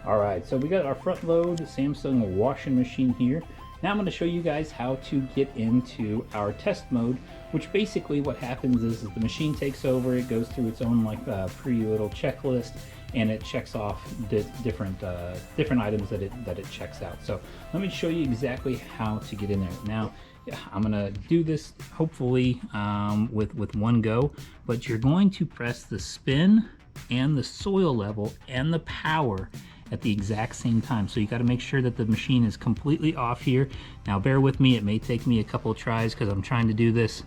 All right, so we got our front load Samsung washing machine here. Now I'm going to show you guys how to get into our test mode, which basically what happens is the machine takes over, it goes through its own like pretty little checklist, and it checks off different items that it checks out. So let me show you exactly how to get in there. Now I'm gonna do this hopefully with one go, but you're going to press the spin and the soil level and the power at the exact same time. So you got to make sure that the machine is completely off here. Now bear with me, it may take me a couple of tries because I'm trying to do this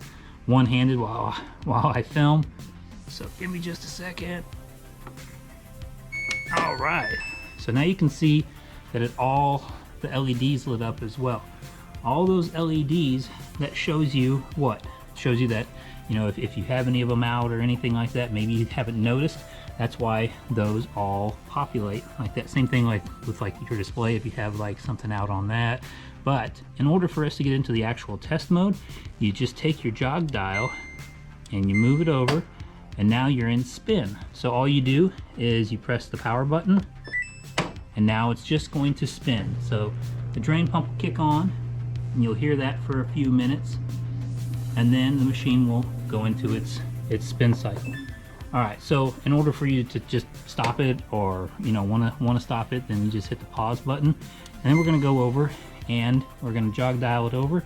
one-handed while I film. So give me just a second. All right, so now you can see that all the LEDs lit up as well. All those LEDs, that shows you what? Shows you that, you know, if you have any of them out or anything like that, maybe you haven't noticed, that's why those all populate like that. Same thing like with like your display if you have like something out on that. But in order for us to get into the actual test mode, you just take your jog dial and you move it over, and now you're in spin. So all you do is you press the power button, and now it's just going to spin. So the drain pump will kick on, and you'll hear that for a few minutes, and then the machine will go into its spin cycle. All right, so in order for you to just stop it, or you know want to stop it, then you just hit the pause button, and then we're going to go over and we're going to jog dial it over,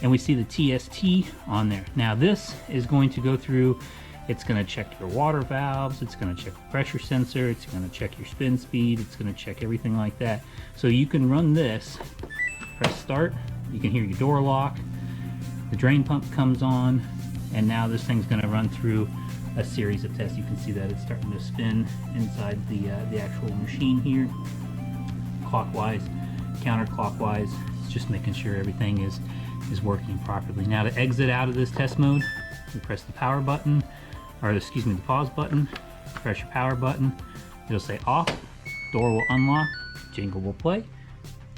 and we see the TST on there. Now this is going to go through, it's going to check your water valves, it's going to check the pressure sensor, it's going to check your spin speed, it's going to check everything like that. So you can run this, press start, you can hear your door lock, the drain pump comes on, and now this thing's going to run through a series of tests. You can see that it's starting to spin inside the actual machine here, clockwise, counterclockwise. It's just making sure everything is working properly. Now to exit out of this test mode, you press the power button, or excuse me, the pause button, press your power button, it'll say off, door will unlock, jingle will play,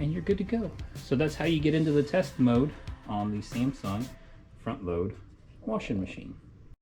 and you're good to go. So that's how you get into the test mode on the Samsung front load washing machine.